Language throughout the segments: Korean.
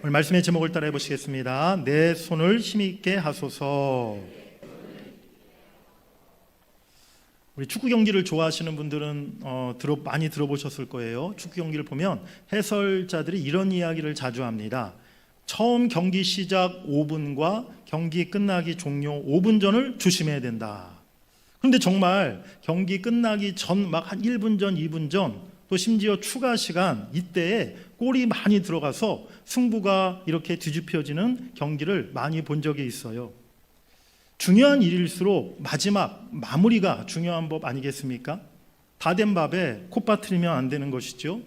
오늘 말씀의 제목을 따라해 보시겠습니다. 내 손을 힘있게 하소서. 우리 축구 경기를 좋아하시는 분들은 많이 들어보셨을 거예요. 축구 경기를 보면 해설자들이 이런 이야기를 자주 합니다. 처음 경기 시작 5분과 경기 끝나기 종료 5분 전을 조심해야 된다. 그런데 정말 경기 끝나기 전 막 한 1분 전, 2분 전, 또 심지어 추가 시간 이때에 골이 많이 들어가서 승부가 이렇게 뒤집혀지는 경기를 많이 본 적이 있어요. 중요한 일일수록 마지막 마무리가 중요한 법 아니겠습니까? 다 된 밥에 콧 빠뜨리면 안 되는 것이죠.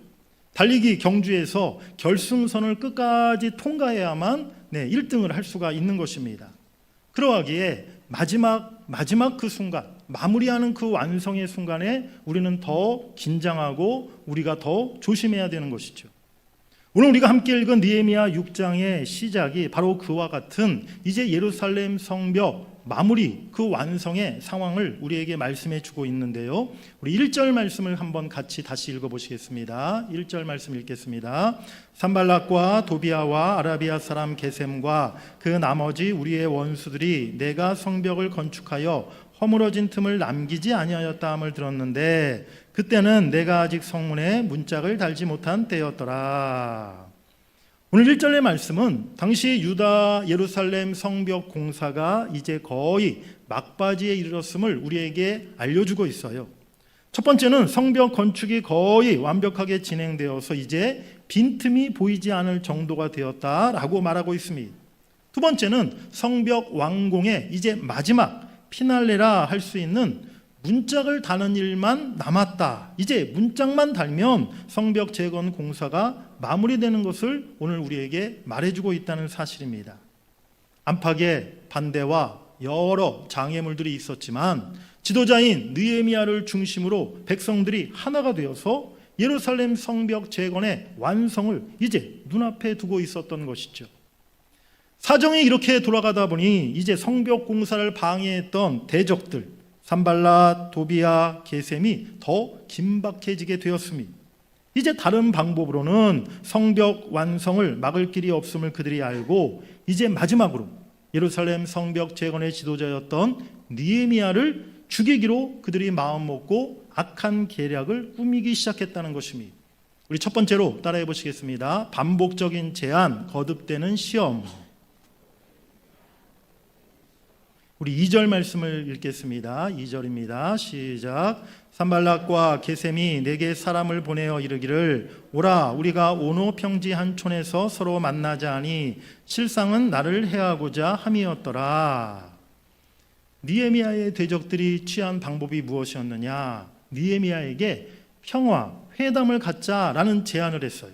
달리기 경주에서 결승선을 끝까지 통과해야만 1등을 할 수가 있는 것입니다. 그러하기에 마지막 그 순간, 마무리하는 그 완성의 순간에 우리는 더 긴장하고 우리가 더 조심해야 되는 것이죠. 오늘 우리가 함께 읽은 느헤미야 6장의 시작이 바로 그와 같은 이제 예루살렘 성벽 마무리, 그 완성의 상황을 우리에게 말씀해 주고 있는데요. 우리 1절 말씀을 한번 같이 다시 읽어보시겠습니다. 1절 말씀 읽겠습니다. 산발락과 도비아와 아라비아 사람 게셈과 그 나머지 우리의 원수들이 내가 성벽을 건축하여 허물어진 틈을 남기지 아니하였다 함을 들었는데 그때는 내가 아직 성문에 문짝을 달지 못한 때였더라. 오늘 1절의 말씀은 당시 유다 예루살렘 성벽 공사가 이제 거의 막바지에 이르렀음을 우리에게 알려주고 있어요. 첫 번째는 성벽 건축이 거의 완벽하게 진행되어서 이제 빈틈이 보이지 않을 정도가 되었다라고 말하고 있습니다. 두 번째는 성벽 완공의 이제 마지막 피날레라 할 수 있는 문짝을 다는 일만 남았다. 이제 문짝만 달면 성벽 재건 공사가 마무리되는 것을 오늘 우리에게 말해주고 있다는 사실입니다. 안팎의 반대와 여러 장애물들이 있었지만 지도자인 느헤미야를 중심으로 백성들이 하나가 되어서 예루살렘 성벽 재건의 완성을 이제 눈앞에 두고 있었던 것이죠. 사정이 이렇게 돌아가다 보니 이제 성벽 공사를 방해했던 대적들 산발랏, 도비아, 게셈이 더 긴박해지게 되었습니다. 이제 다른 방법으로는 성벽 완성을 막을 길이 없음을 그들이 알고 이제 마지막으로 예루살렘 성벽 재건의 지도자였던 느헤미야를 죽이기로 그들이 마음먹고 악한 계략을 꾸미기 시작했다는 것입니다. 우리 첫 번째로 따라해 보시겠습니다. 반복적인 제한, 거듭되는 시험. 우리 2절 말씀을 읽겠습니다. 2절입니다. 시작. 산발락과 게셈이 내게 사람을 보내어 이르기를 오라 우리가 오노 평지 한 촌에서 서로 만나자 하니 실상은 나를 해하고자 함이었더라. 느헤미야의 대적들이 취한 방법이 무엇이었느냐? 느헤미야에게 평화, 회담을 갖자라는 제안을 했어요.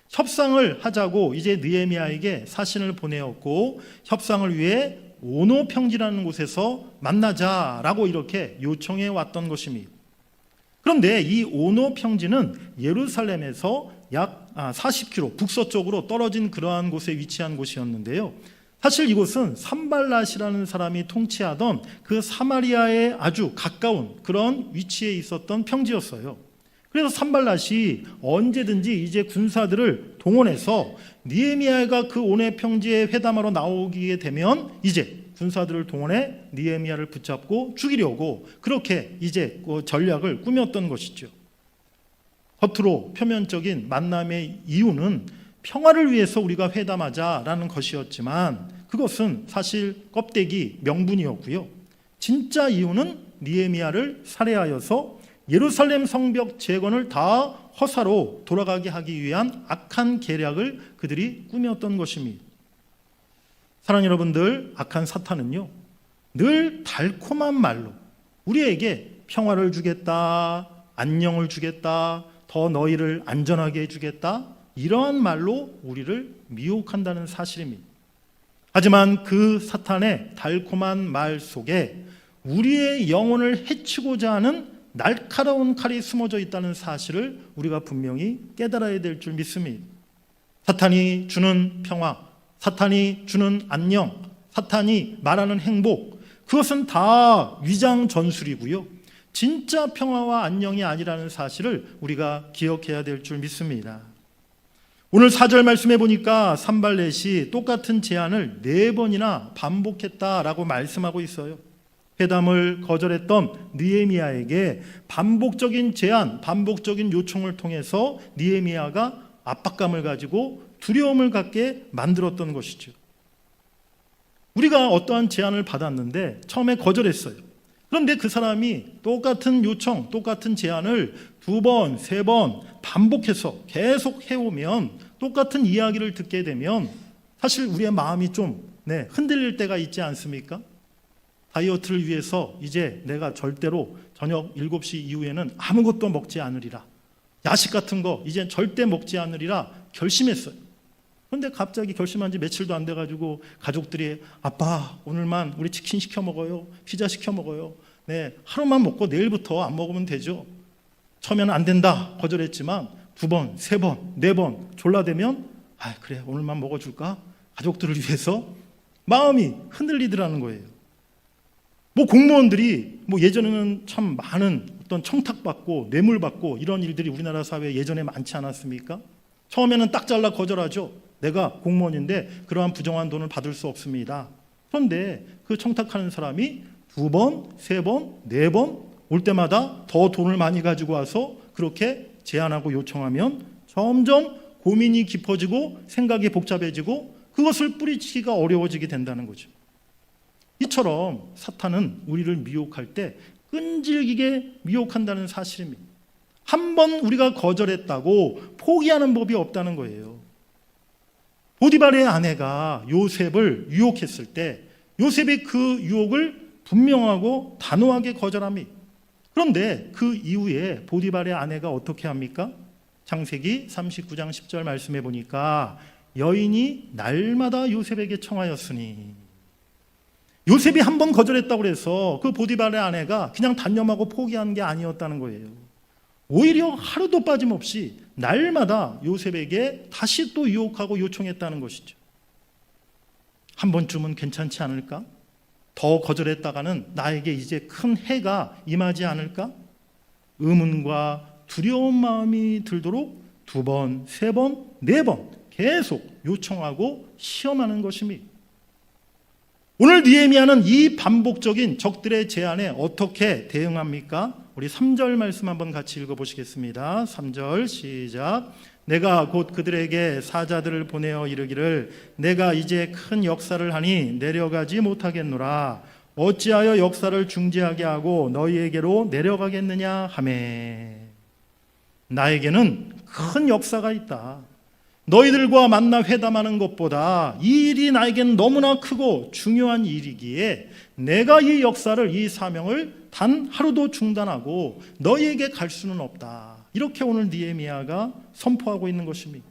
협상을 하자고 이제 느헤미야에게 사신을 보내었고 협상을 위해 오노 평지라는 곳에서 만나자라고 이렇게 요청해 왔던 것입니다. 그런데 이 오노 평지는 예루살렘에서 약 40km 북서쪽으로 떨어진 그러한 곳에 위치한 곳이었는데요. 사실 이곳은 산발랏이라는 사람이 통치하던 그 사마리아에 아주 가까운 그런 위치에 있었던 평지였어요. 그래서 산발랏이 언제든지 이제 군사들을 동원해서 느헤미야가 그 오네 평지에 회담하러 나오게 되면 이제 군사들을 동원해 느헤미야를 붙잡고 죽이려고 그렇게 이제 그 전략을 꾸몄던 것이죠. 겉으로 표면적인 만남의 이유는 평화를 위해서 우리가 회담하자라는 것이었지만 그것은 사실 껍데기 명분이었고요. 진짜 이유는 느헤미야를 살해하여서 예루살렘 성벽 재건을 다 허사로 돌아가게 하기 위한 악한 계략을 그들이 꾸몄던 것입니다. 사랑하는 여러분들, 악한 사탄은요 늘 달콤한 말로 우리에게 평화를 주겠다, 안녕을 주겠다, 더 너희를 안전하게 해주겠다 이러한 말로 우리를 미혹한다는 사실입니다. 하지만 그 사탄의 달콤한 말 속에 우리의 영혼을 해치고자 하는 날카로운 칼이 숨어져 있다는 사실을 우리가 분명히 깨달아야 될 줄 믿습니다. 사탄이 주는 평화, 사탄이 주는 안녕, 사탄이 말하는 행복, 그것은 다 위장 전술이고요. 진짜 평화와 안녕이 아니라는 사실을 우리가 기억해야 될 줄 믿습니다. 오늘 4절 말씀해 보니까 산발렛이 똑같은 제안을 4번이나 반복했다라고 말씀하고 있어요. 회담을 거절했던 느헤미야에게 반복적인 제안, 반복적인 요청을 통해서 느헤미야가 압박감을 가지고 두려움을 갖게 만들었던 것이죠. 우리가 어떠한 제안을 받았는데 처음에 거절했어요. 그런데 그 사람이 똑같은 요청, 똑같은 제안을 2번, 3번 반복해서 계속 해오면, 똑같은 이야기를 듣게 되면 사실 우리의 마음이 좀 흔들릴 때가 있지 않습니까? 다이어트를 위해서 이제 내가 절대로 저녁 7시 이후에는 아무것도 먹지 않으리라, 야식 같은 거 이제 절대 먹지 않으리라 결심했어요. 그런데 갑자기 결심한 지 며칠도 안 돼가지고 가족들이 아빠 오늘만 우리 치킨 시켜 먹어요, 피자 시켜 먹어요. 하루만 먹고 내일부터 안 먹으면 되죠. 처음에는 안 된다 거절했지만 2번, 3번, 4번 졸라대면 그래 오늘만 먹어줄까? 가족들을 위해서 마음이 흔들리더라는 거예요. 공무원들이 예전에는 참 많은 어떤 청탁받고 뇌물받고 이런 일들이 우리나라 사회에 예전에 많지 않았습니까? 처음에는 딱 잘라 거절하죠. 내가 공무원인데 그러한 부정한 돈을 받을 수 없습니다. 그런데 그 청탁하는 사람이 2번, 3번, 4번 올 때마다 더 돈을 많이 가지고 와서 그렇게 제안하고 요청하면 점점 고민이 깊어지고 생각이 복잡해지고 그것을 뿌리치기가 어려워지게 된다는 거죠. 이처럼 사탄은 우리를 미혹할 때 끈질기게 미혹한다는 사실입니다. 한 번 우리가 거절했다고 포기하는 법이 없다는 거예요. 보디발의 아내가 요셉을 유혹했을 때 요셉이 그 유혹을 분명하고 단호하게 거절합니다. 그런데 그 이후에 보디발의 아내가 어떻게 합니까? 창세기 39장 10절 말씀해 보니까 여인이 날마다 요셉에게 청하였으니, 요셉이 한 번 거절했다고 해서 그 보디발의 아내가 그냥 단념하고 포기한 게 아니었다는 거예요. 오히려 하루도 빠짐없이 날마다 요셉에게 다시 또 유혹하고 요청했다는 것이죠. 한 번쯤은 괜찮지 않을까? 더 거절했다가는 나에게 이제 큰 해가 임하지 않을까? 의문과 두려운 마음이 들도록 2번, 3번, 4번 계속 요청하고 시험하는 것입니다. 오늘 느헤미야는 이 반복적인 적들의 제안에 어떻게 대응합니까? 우리 3절 말씀 한번 같이 읽어보시겠습니다. 3절 시작. 내가 곧 그들에게 사자들을 보내어 이르기를 내가 이제 큰 역사를 하니 내려가지 못하겠노라. 어찌하여 역사를 중지하게 하고 너희에게로 내려가겠느냐 하매. 나에게는 큰 역사가 있다. 너희들과 만나 회담하는 것보다 이 일이 나에게는 너무나 크고 중요한 일이기에 내가 이 역사를, 이 사명을 단 하루도 중단하고 너희에게 갈 수는 없다. 이렇게 오늘 느헤미야가 선포하고 있는 것입니다.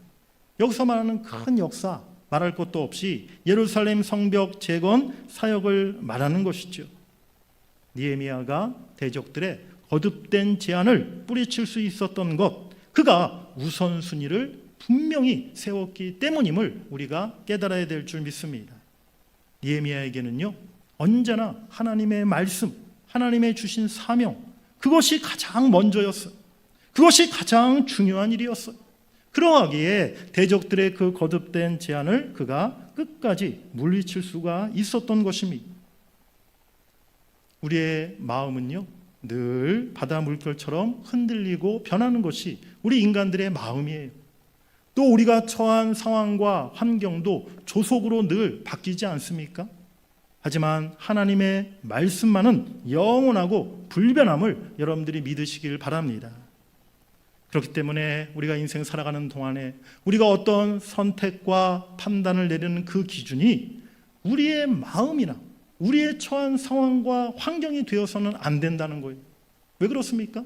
여기서 말하는 큰 역사, 말할 것도 없이 예루살렘 성벽 재건 사역을 말하는 것이죠. 느헤미야가 대적들의 거듭된 제안을 뿌리칠 수 있었던 것, 그가 우선순위를 분명히 세웠기 때문임을 우리가 깨달아야 될 줄 믿습니다. 느헤미야에게는요, 언제나 하나님의 말씀, 하나님의 주신 사명, 그것이 가장 먼저였어요. 그것이 가장 중요한 일이었어요. 그러하기에 대적들의 그 거듭된 제안을 그가 끝까지 물리칠 수가 있었던 것입니다. 우리의 마음은요, 늘 바다 물결처럼 흔들리고 변하는 것이 우리 인간들의 마음이에요. 또 우리가 처한 상황과 환경도 조속으로 늘 바뀌지 않습니까? 하지만 하나님의 말씀만은 영원하고 불변함을 여러분들이 믿으시길 바랍니다. 그렇기 때문에 우리가 인생 살아가는 동안에 우리가 어떤 선택과 판단을 내리는 그 기준이 우리의 마음이나 우리의 처한 상황과 환경이 되어서는 안 된다는 거예요. 왜 그렇습니까?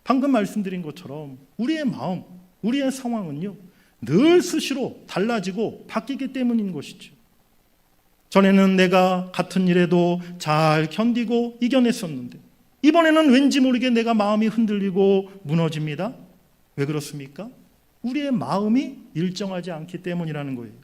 방금 말씀드린 것처럼 우리의 마음, 우리의 상황은요, 늘 수시로 달라지고 바뀌기 때문인 것이죠. 전에는 내가 같은 일에도 잘 견디고 이겨냈었는데 이번에는 왠지 모르게 내가 마음이 흔들리고 무너집니다. 왜 그렇습니까? 우리의 마음이 일정하지 않기 때문이라는 거예요.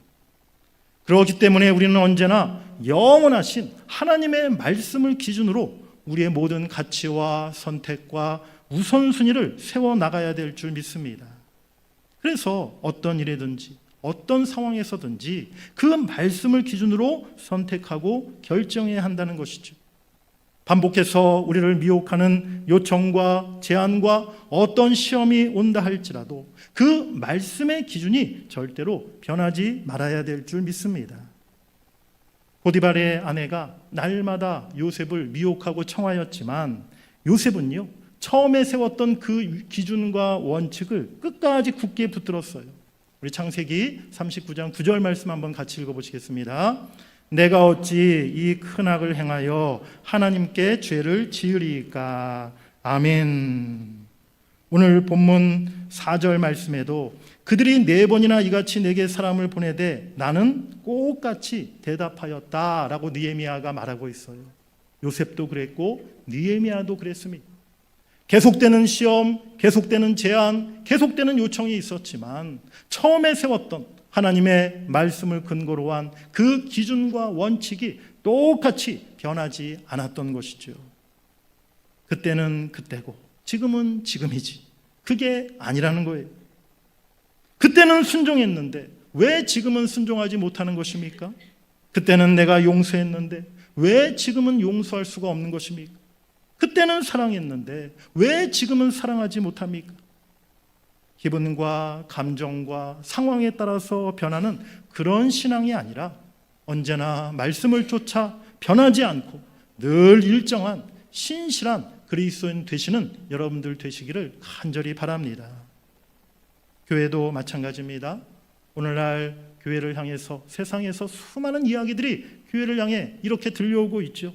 그렇기 때문에 우리는 언제나 영원하신 하나님의 말씀을 기준으로 우리의 모든 가치와 선택과 우선순위를 세워나가야 될 줄 믿습니다. 그래서 어떤 일이든지 어떤 상황에서든지 그 말씀을 기준으로 선택하고 결정해야 한다는 것이죠. 반복해서 우리를 미혹하는 요청과 제안과 어떤 시험이 온다 할지라도 그 말씀의 기준이 절대로 변하지 말아야 될 줄 믿습니다. 보디발의 아내가 날마다 요셉을 미혹하고 청하였지만 요셉은요, 처음에 세웠던 그 기준과 원칙을 끝까지 굳게 붙들었어요. 우리 창세기 39장 9절 말씀 한번 같이 읽어보시겠습니다. 내가 어찌 이 큰 악을 행하여 하나님께 죄를 지으리까. 아멘. 오늘 본문 4절 말씀에도 그들이 4번이나 이같이 내게 사람을 보내되 나는 꼭같이 대답하였다라고 느헤미야가 말하고 있어요. 요셉도 그랬고 느헤미야도 그랬습니다. 계속되는 시험, 계속되는 제안, 계속되는 요청이 있었지만 처음에 세웠던 하나님의 말씀을 근거로 한 그 기준과 원칙이 똑같이 변하지 않았던 것이죠. 그때는 그때고 지금은 지금이지. 그게 아니라는 거예요. 그때는 순종했는데 왜 지금은 순종하지 못하는 것입니까? 그때는 내가 용서했는데 왜 지금은 용서할 수가 없는 것입니까? 그때는 사랑했는데 왜 지금은 사랑하지 못합니까? 기분과 감정과 상황에 따라서 변하는 그런 신앙이 아니라 언제나 말씀을 쫓아 변하지 않고 늘 일정한 신실한 그리스도인 되시는 여러분들 되시기를 간절히 바랍니다. 교회도 마찬가지입니다. 오늘날 교회를 향해서 세상에서 수많은 이야기들이 교회를 향해 이렇게 들려오고 있죠.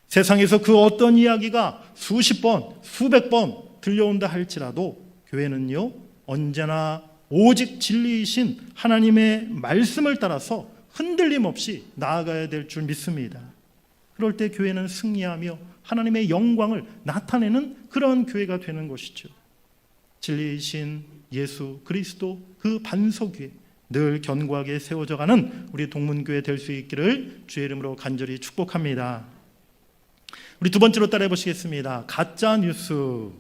세상에서 그 어떤 이야기가 수십 번, 수백 번 들려온다 할지라도 교회는요, 언제나 오직 진리이신 하나님의 말씀을 따라서 흔들림 없이 나아가야 될 줄 믿습니다. 그럴 때 교회는 승리하며 하나님의 영광을 나타내는 그런 교회가 되는 것이죠. 진리이신 예수 그리스도 그 반석 위에 늘 견고하게 세워져가는 우리 동문교회 될 수 있기를 주의 이름으로 간절히 축복합니다. 우리 두 번째로 따라해 보시겠습니다. 가짜 뉴스.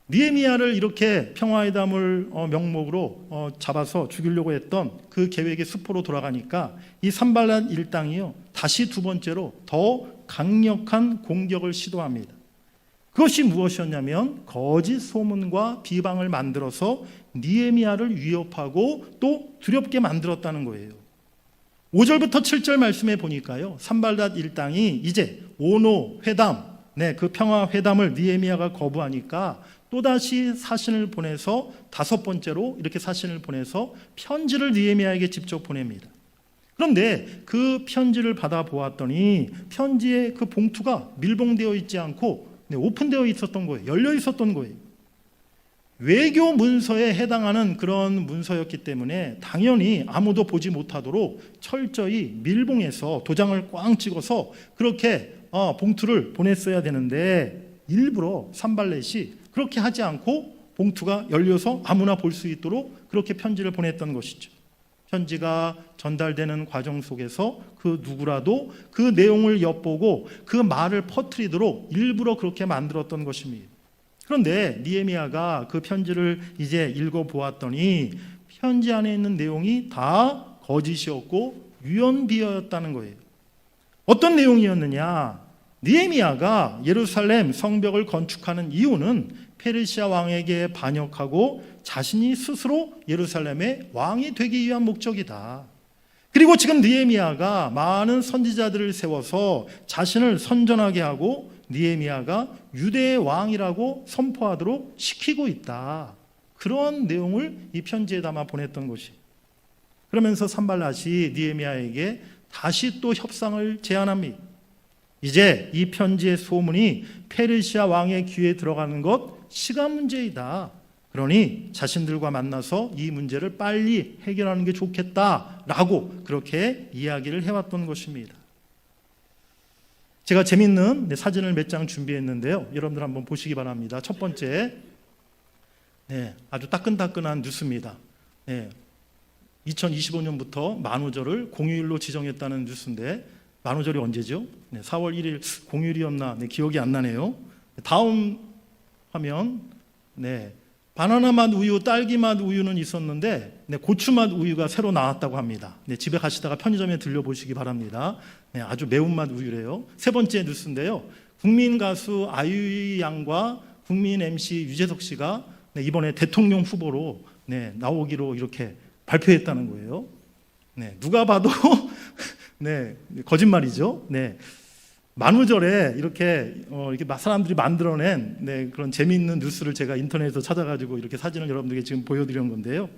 느헤미야를 이렇게 평화회담을 명목으로 잡아서 죽이려고 했던 그 계획의 수포로 돌아가니까 이 산발랏 일당이요, 다시 두 번째로 더 강력한 공격을 시도합니다. 그것이 무엇이었냐면 거짓 소문과 비방을 만들어서 느헤미야를 위협하고 또 두렵게 만들었다는 거예요. 5절부터 7절 말씀에 보니까요, 산발랏 일당이 이제 오노 회담, 그 평화 회담을 느헤미야가 거부하니까 또다시 사신을 보내서 다섯 번째로 이렇게 사신을 보내서 편지를 느헤미야에게 직접 보냅니다. 그런데 그 편지를 받아 보았더니 편지의 그 봉투가 밀봉되어 있지 않고 오픈되어 있었던 거예요. 열려 있었던 거예요. 외교 문서에 해당하는 그런 문서였기 때문에 당연히 아무도 보지 못하도록 철저히 밀봉해서 도장을 꽝 찍어서 그렇게 봉투를 보냈어야 되는데 일부러 산발렛이 그렇게 하지 않고 봉투가 열려서 아무나 볼 수 있도록 그렇게 편지를 보냈던 것이죠. 편지가 전달되는 과정 속에서 그 누구라도 그 내용을 엿보고 그 말을 퍼뜨리도록 일부러 그렇게 만들었던 것입니다. 그런데 느헤미야가 그 편지를 이제 읽어보았더니 편지 안에 있는 내용이 다 거짓이었고 유언비어였다는 거예요. 어떤 내용이었느냐? 느헤미야가 예루살렘 성벽을 건축하는 이유는 페르시아 왕에게 반역하고 자신이 스스로 예루살렘의 왕이 되기 위한 목적이다. 그리고 지금 느헤미야가 많은 선지자들을 세워서 자신을 선전하게 하고 느헤미야가 유대의 왕이라고 선포하도록 시키고 있다. 그런 내용을 이 편지에 담아 보냈던 것이. 그러면서 산발랏이 느헤미야에게 다시 또 협상을 제안합니다. 이제 이 편지의 소문이 페르시아 왕의 귀에 들어가는 것 시간 문제이다. 그러니 자신들과 만나서 이 문제를 빨리 해결하는 게 좋겠다라고 그렇게 이야기를 해왔던 것입니다. 제가 재밌는 사진을 몇 장 준비했는데요. 여러분들 한번 보시기 바랍니다. 첫 번째, 아주 따끈따끈한 뉴스입니다. 2025년부터 만우절을 공휴일로 지정했다는 뉴스인데 만우절이 언제죠? 4월 1일 공휴일이었나? 기억이 안 나네요. 다음 화면, 바나나 맛 우유, 딸기 맛 우유는 있었는데 고추 맛 우유가 새로 나왔다고 합니다. 집에 가시다가 편의점에 들려보시기 바랍니다. 아주 매운맛 우유래요. 세 번째 뉴스인데요. 국민 가수 아유이 양과 국민 MC 유재석 씨가 이번에 대통령 후보로 나오기로 이렇게 발표했다는 거예요. 누가 봐도 거짓말이죠. 만우절에 이렇게 사람들이 만들어낸 그런 재미있는 뉴스를 제가 인터넷에서 찾아가지고 이렇게 사진을 여러분들에게 지금 보여드린 건데요.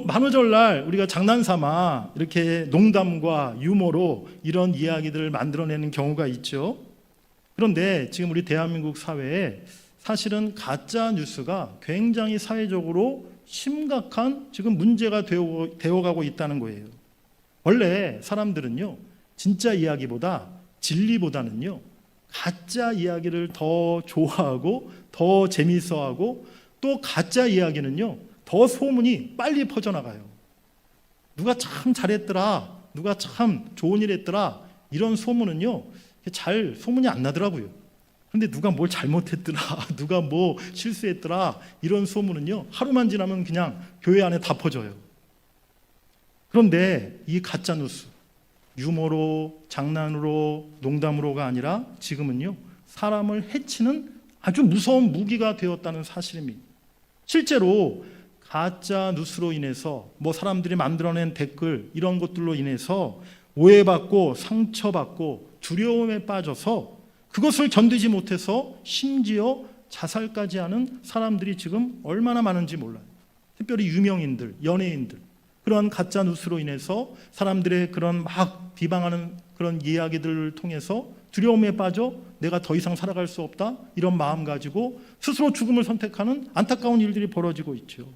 만우절날 우리가 장난삼아 이렇게 농담과 유머로 이런 이야기들을 만들어내는 경우가 있죠. 그런데 지금 우리 대한민국 사회에 사실은 가짜 뉴스가 굉장히 사회적으로 심각한 지금 문제가 되어가고 있다는 거예요. 원래 사람들은요, 진짜 이야기보다 진리보다는요, 가짜 이야기를 더 좋아하고 더 재미있어하고 또 가짜 이야기는요, 더 소문이 빨리 퍼져나가요. 누가 참 잘했더라, 누가 참 좋은 일 했더라, 이런 소문은요, 잘 소문이 안 나더라고요. 그런데 누가 뭘 잘못했더라, 누가 뭐 실수했더라, 이런 소문은요, 하루만 지나면 그냥 교회 안에 다 퍼져요. 그런데 이 가짜 뉴스, 유머로, 장난으로, 농담으로가 아니라 지금은요, 사람을 해치는 아주 무서운 무기가 되었다는 사실입니다. 실제로 가짜 뉴스로 인해서 사람들이 만들어낸 댓글 이런 것들로 인해서 오해받고 상처받고 두려움에 빠져서 그것을 견디지 못해서 심지어 자살까지 하는 사람들이 지금 얼마나 많은지 몰라요. 특별히 유명인들, 연예인들, 그런 가짜 뉴스로 인해서 사람들의 그런 막 비방하는 그런 이야기들을 통해서 두려움에 빠져 내가 더 이상 살아갈 수 없다, 이런 마음 가지고 스스로 죽음을 선택하는 안타까운 일들이 벌어지고 있죠.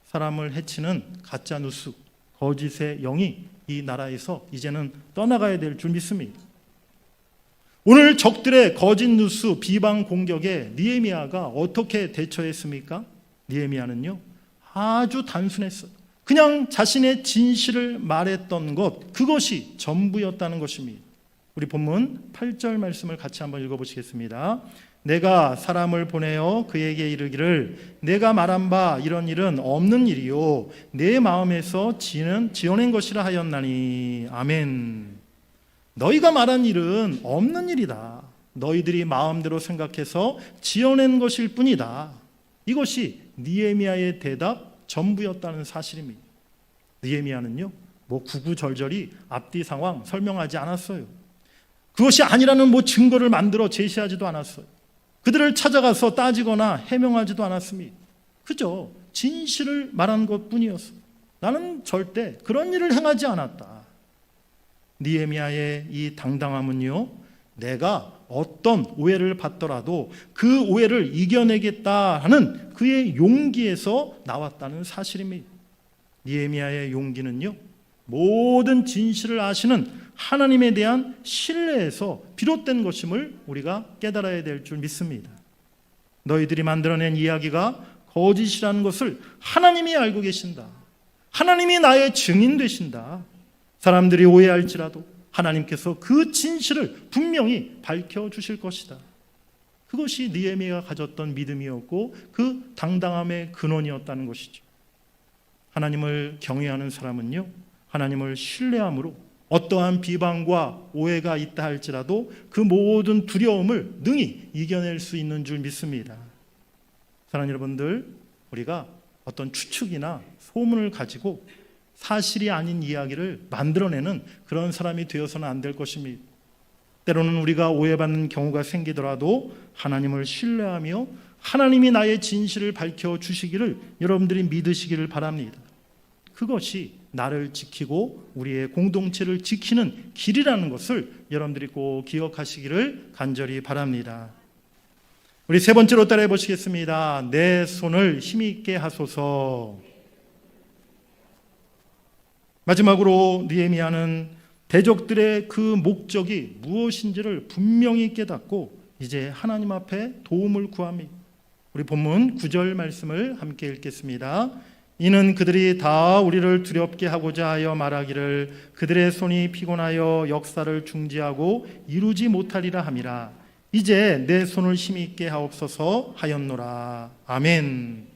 사람을 해치는 가짜 뉴스, 거짓의 영이 이 나라에서 이제는 떠나가야 될 줄 믿습니다. 오늘 적들의 거짓 뉴스, 비방 공격에 느헤미야가 어떻게 대처했습니까? 느헤미야는요, 아주 단순했어요. 그냥 자신의 진실을 말했던 것, 그것이 전부였다는 것입니다. 우리 본문 8절 말씀을 같이 한번 읽어보시겠습니다. 내가 사람을 보내어 그에게 이르기를 내가 말한 바 이런 일은 없는 일이요 내 마음에서 지어낸 것이라 하였나니. 아멘. 너희가 말한 일은 없는 일이다. 너희들이 마음대로 생각해서 지어낸 것일 뿐이다. 이것이 느헤미야의 대답 전부였다는 사실입니다. 느헤미야는요, 구구절절히 앞뒤 상황 설명하지 않았어요. 그것이 아니라는 증거를 만들어 제시하지도 않았어요. 그들을 찾아가서 따지거나 해명하지도 않았습니다. 그저 진실을 말한 것뿐이었어요. 나는 절대 그런 일을 행하지 않았다. 느헤미야의 이 당당함은요, 내가 어떤 오해를 받더라도 그 오해를 이겨내겠다 하는 그의 용기에서 나왔다는 사실입니다. 느헤미야의 용기는요, 모든 진실을 아시는 하나님에 대한 신뢰에서 비롯된 것임을 우리가 깨달아야 될 줄 믿습니다. 너희들이 만들어낸 이야기가 거짓이라는 것을 하나님이 알고 계신다. 하나님이 나의 증인 되신다. 사람들이 오해할지라도 하나님께서 그 진실을 분명히 밝혀주실 것이다. 그것이 느헤미야가 가졌던 믿음이었고 그 당당함의 근원이었다는 것이죠. 하나님을 경외하는 사람은요, 하나님을 신뢰함으로 어떠한 비방과 오해가 있다 할지라도 그 모든 두려움을 능히 이겨낼 수 있는 줄 믿습니다. 사랑하는 여러분들, 우리가 어떤 추측이나 소문을 가지고 사실이 아닌 이야기를 만들어내는 그런 사람이 되어서는 안 될 것입니다. 때로는 우리가 오해받는 경우가 생기더라도 하나님을 신뢰하며 하나님이 나의 진실을 밝혀주시기를 여러분들이 믿으시기를 바랍니다. 그것이 나를 지키고 우리의 공동체를 지키는 길이라는 것을 여러분들이 꼭 기억하시기를 간절히 바랍니다. 우리 세 번째로 따라해 보시겠습니다. 내 손을 힘있게 하소서. 마지막으로 느헤미야는 대적들의 그 목적이 무엇인지를 분명히 깨닫고 이제 하나님 앞에 도움을 구합니다. 우리 본문 9절 말씀을 함께 읽겠습니다. 이는 그들이 다 우리를 두렵게 하고자 하여 말하기를 그들의 손이 피곤하여 역사를 중지하고 이루지 못하리라 함이라. 이제 내 손을 힘있게 하옵소서 하였노라. 아멘.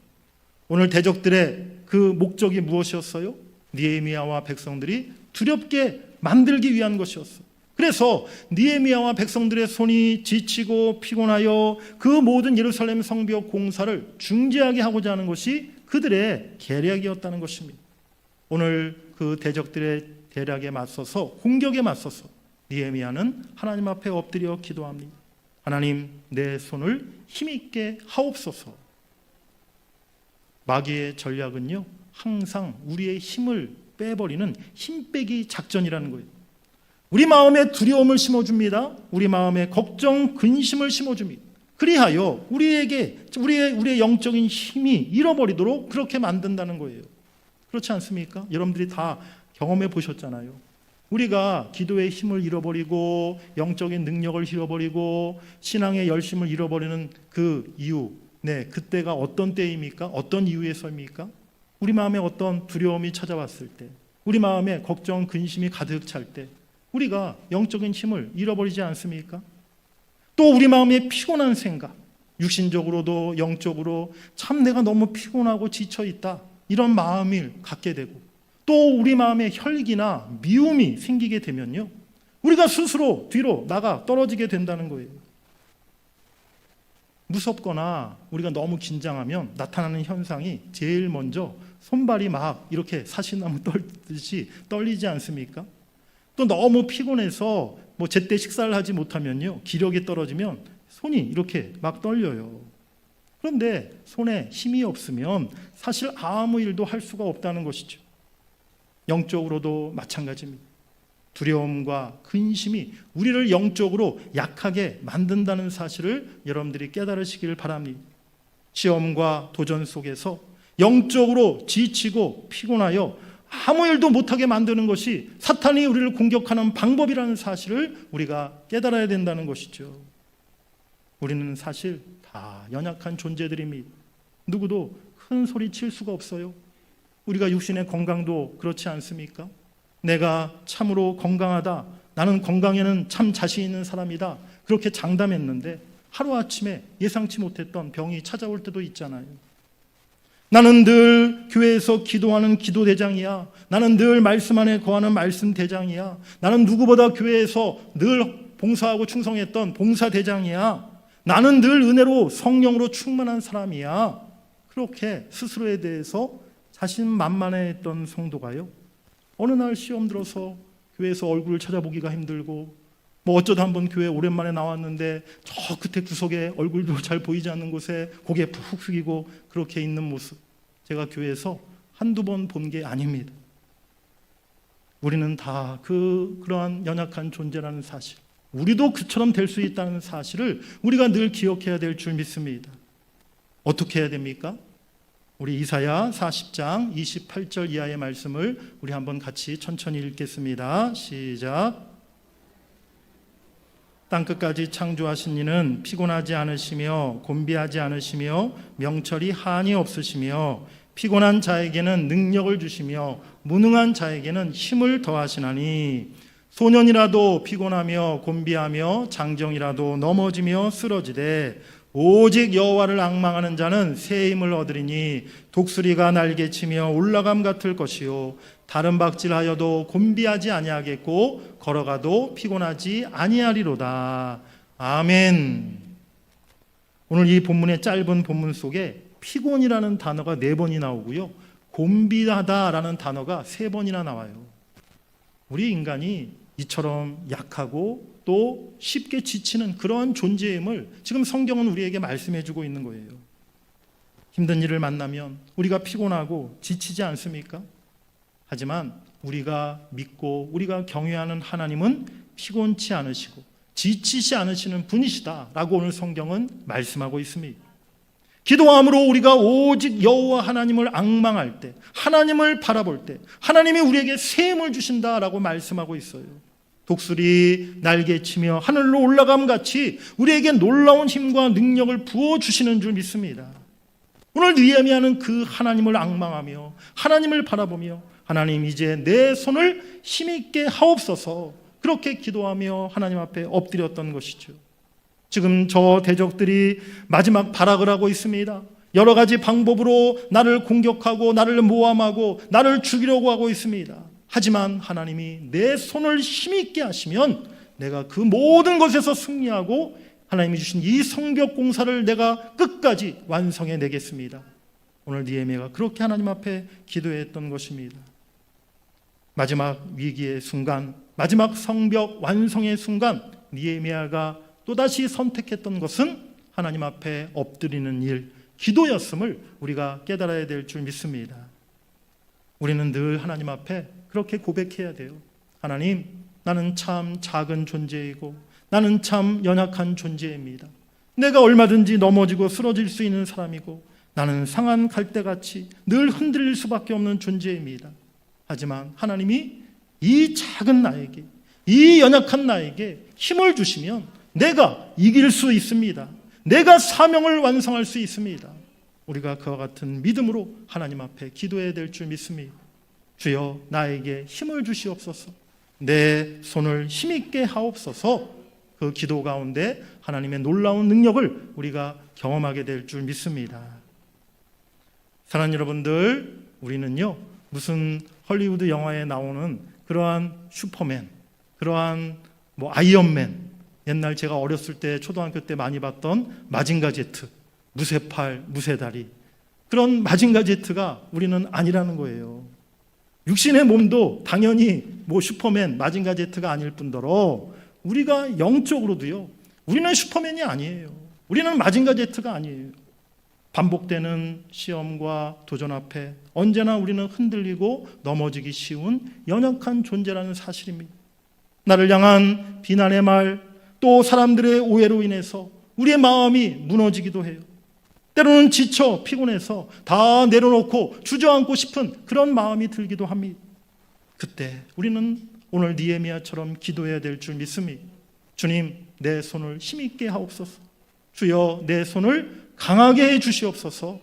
오늘 대적들의 그 목적이 무엇이었어요? 느헤미야와 백성들이 두렵게 만들기 위한 것이었어. 그래서 느헤미야와 백성들의 손이 지치고 피곤하여 그 모든 예루살렘 성벽 공사를 중지하게 하고자 하는 것이 그들의 계략이었다는 것입니다. 오늘 그 대적들의 계략에 맞서서, 공격에 맞서서 느헤미야는 하나님 앞에 엎드려 기도합니다. 하나님, 내 손을 힘있게 하옵소서. 마귀의 전략은요, 항상 우리의 힘을 빼버리는 힘빼기 작전이라는 거예요. 우리 마음에 두려움을 심어줍니다. 우리 마음에 걱정, 근심을 심어줍니다. 그리하여 우리의 영적인 힘이 잃어버리도록 그렇게 만든다는 거예요. 그렇지 않습니까? 여러분들이 다 경험해 보셨잖아요. 우리가 기도의 힘을 잃어버리고 영적인 능력을 잃어버리고 신앙의 열심을 잃어버리는 그 이유, 그때가 어떤 때입니까? 어떤 이유에서입니까? 우리 마음에 어떤 두려움이 찾아왔을 때, 우리 마음에 걱정, 근심이 가득 찰 때 우리가 영적인 힘을 잃어버리지 않습니까? 또 우리 마음에 피곤한 생각, 육신적으로도 영적으로 참 내가 너무 피곤하고 지쳐있다, 이런 마음을 갖게 되고, 또 우리 마음에 혈기나 미움이 생기게 되면요, 우리가 스스로 뒤로 나가 떨어지게 된다는 거예요. 무섭거나 우리가 너무 긴장하면 나타나는 현상이 제일 먼저 손발이 막 이렇게 사시나무 떨듯이 떨리지 않습니까? 또 너무 피곤해서 제때 식사를 하지 못하면요, 기력이 떨어지면 손이 이렇게 막 떨려요. 그런데 손에 힘이 없으면 사실 아무 일도 할 수가 없다는 것이죠. 영적으로도 마찬가지입니다. 두려움과 근심이 우리를 영적으로 약하게 만든다는 사실을 여러분들이 깨달으시길 바랍니다. 시험과 도전 속에서 영적으로 지치고 피곤하여 아무 일도 못하게 만드는 것이 사탄이 우리를 공격하는 방법이라는 사실을 우리가 깨달아야 된다는 것이죠. 우리는 사실 다 연약한 존재들입니다. 누구도 큰 소리 칠 수가 없어요. 우리가 육신의 건강도 그렇지 않습니까? 내가 참으로 건강하다, 나는 건강에는 참 자신 있는 사람이다, 그렇게 장담했는데 하루아침에 예상치 못했던 병이 찾아올 때도 있잖아요. 나는 늘 교회에서 기도하는 기도대장이야, 나는 늘 말씀 안에 거하는 말씀대장이야, 나는 누구보다 교회에서 늘 봉사하고 충성했던 봉사대장이야, 나는 늘 은혜로 성령으로 충만한 사람이야, 그렇게 스스로에 대해서 자신만만했던 성도가요, 어느 날 시험 들어서 교회에서 얼굴을 찾아보기가 힘들고, 어쩌다 한번 교회 오랜만에 나왔는데 저 끝에 구석에 얼굴도 잘 보이지 않는 곳에 고개 푹 숙이고 그렇게 있는 모습, 제가 교회에서 한두 번 본 게 아닙니다. 우리는 다 그러한 연약한 존재라는 사실, 우리도 그처럼 될 수 있다는 사실을 우리가 늘 기억해야 될 줄 믿습니다. 어떻게 해야 됩니까? 우리 이사야 40장 28절 이하의 말씀을 우리 한번 같이 천천히 읽겠습니다. 시작. 땅끝까지 창조하신 이는 피곤하지 않으시며 곤비하지 않으시며 명철이 한이 없으시며 피곤한 자에게는 능력을 주시며 무능한 자에게는 힘을 더하시나니 소년이라도 피곤하며 곤비하며 장정이라도 넘어지며 쓰러지되 오직 여호와를 앙망하는 자는 새 힘을 얻으리니 독수리가 날개치며 올라감 같을 것이요 다른 박질하여도 곤비하지 아니하겠고 걸어가도 피곤하지 아니하리로다. 아멘. 오늘 이 본문의 짧은 본문 속에 피곤이라는 단어가 4번이 나오고요, 곤비하다라는 단어가 3번이나 나와요. 우리 인간이 이처럼 약하고 또 쉽게 지치는 그런 존재임을 지금 성경은 우리에게 말씀해주고 있는 거예요. 힘든 일을 만나면 우리가 피곤하고 지치지 않습니까? 하지만 우리가 믿고 우리가 경외하는 하나님은 피곤치 않으시고 지치지 않으시는 분이시다라고 오늘 성경은 말씀하고 있습니다. 기도함으로 우리가 오직 여호와 하나님을 앙망할 때, 하나님을 바라볼 때 하나님이 우리에게 새 힘을 주신다라고 말씀하고 있어요. 독수리 날개치며 하늘로 올라감 같이 우리에게 놀라운 힘과 능력을 부어주시는 줄 믿습니다. 오늘 느헤미야는 그 하나님을 앙망하며 하나님을 바라보며 하나님, 이제 내 손을 힘있게 하옵소서, 그렇게 기도하며 하나님 앞에 엎드렸던 것이죠. 지금 저 대적들이 마지막 발악을 하고 있습니다. 여러 가지 방법으로 나를 공격하고 나를 모함하고 나를 죽이려고 하고 있습니다. 하지만 하나님이 내 손을 힘있게 하시면 내가 그 모든 것에서 승리하고 하나님이 주신 이 성벽 공사를 내가 끝까지 완성해 내겠습니다. 오늘 느헤미야가 그렇게 하나님 앞에 기도했던 것입니다. 마지막 위기의 순간, 마지막 성벽 완성의 순간, 느헤미야가 또다시 선택했던 것은 하나님 앞에 엎드리는 일, 기도였음을 우리가 깨달아야 될 줄 믿습니다. 우리는 늘 하나님 앞에 그렇게 고백해야 돼요. 하나님, 나는 참 작은 존재이고 나는 참 연약한 존재입니다. 내가 얼마든지 넘어지고 쓰러질 수 있는 사람이고 나는 상한 갈대같이 늘 흔들릴 수밖에 없는 존재입니다. 하지만 하나님이 이 작은 나에게, 이 연약한 나에게 힘을 주시면 내가 이길 수 있습니다. 내가 사명을 완성할 수 있습니다. 우리가 그와 같은 믿음으로 하나님 앞에 기도해야 될 줄 믿습니다. 주여, 나에게 힘을 주시옵소서. 내 손을 힘있게 하옵소서. 그 기도 가운데 하나님의 놀라운 능력을 우리가 경험하게 될 줄 믿습니다. 사랑하는 여러분들, 우리는요, 무슨 헐리우드 영화에 나오는 그러한 슈퍼맨, 그러한 아이언맨, 옛날 제가 어렸을 때 초등학교 때 많이 봤던 마징가 제트, 무쇠팔, 무쇠다리, 그런 마징가 제트가 우리는 아니라는 거예요. 육신의 몸도 당연히 슈퍼맨, 마징가 제트가 아닐 뿐더러 우리가 영적으로도요, 우리는 슈퍼맨이 아니에요. 우리는 마징가 제트가 아니에요. 반복되는 시험과 도전 앞에 언제나 우리는 흔들리고 넘어지기 쉬운 연약한 존재라는 사실입니다. 나를 향한 비난의 말, 또 사람들의 오해로 인해서 우리의 마음이 무너지기도 해요. 때로는 지쳐 피곤해서 다 내려놓고 주저앉고 싶은 그런 마음이 들기도 합니다. 그때 우리는 오늘 느헤미야처럼 기도해야 될 줄 믿습니다. 주님, 내 손을 힘있게 하옵소서. 주여, 내 손을 강하게 해 주시옵소서.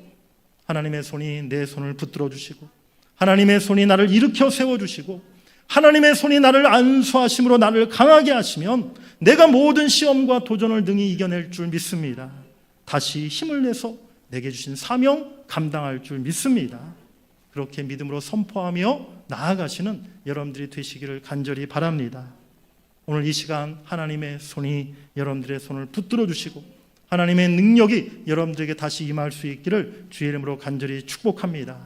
하나님의 손이 내 손을 붙들어 주시고 하나님의 손이 나를 일으켜 세워주시고 하나님의 손이 나를 안수하심으로 나를 강하게 하시면 내가 모든 시험과 도전을 능히 이겨낼 줄 믿습니다. 다시 힘을 내서 내게 주신 사명 감당할 줄 믿습니다. 그렇게 믿음으로 선포하며 나아가시는 여러분들이 되시기를 간절히 바랍니다. 오늘 이 시간 하나님의 손이 여러분들의 손을 붙들어 주시고 하나님의 능력이 여러분들에게 다시 임할 수 있기를 주의 이름으로 간절히 축복합니다.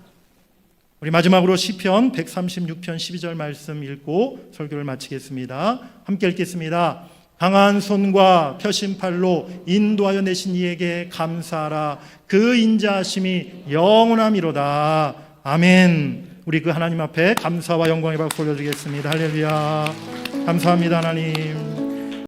우리 마지막으로 시편 136편 12절 말씀 읽고 설교를 마치겠습니다. 함께 읽겠습니다. 강한 손과 펴신 팔로 인도하여 내신 이에게 감사하라. 그 인자하심이 영원함이로다. 아멘. 우리 그 하나님 앞에 감사와 영광의 박수 올려드리겠습니다. 할렐루야. 감사합니다, 하나님.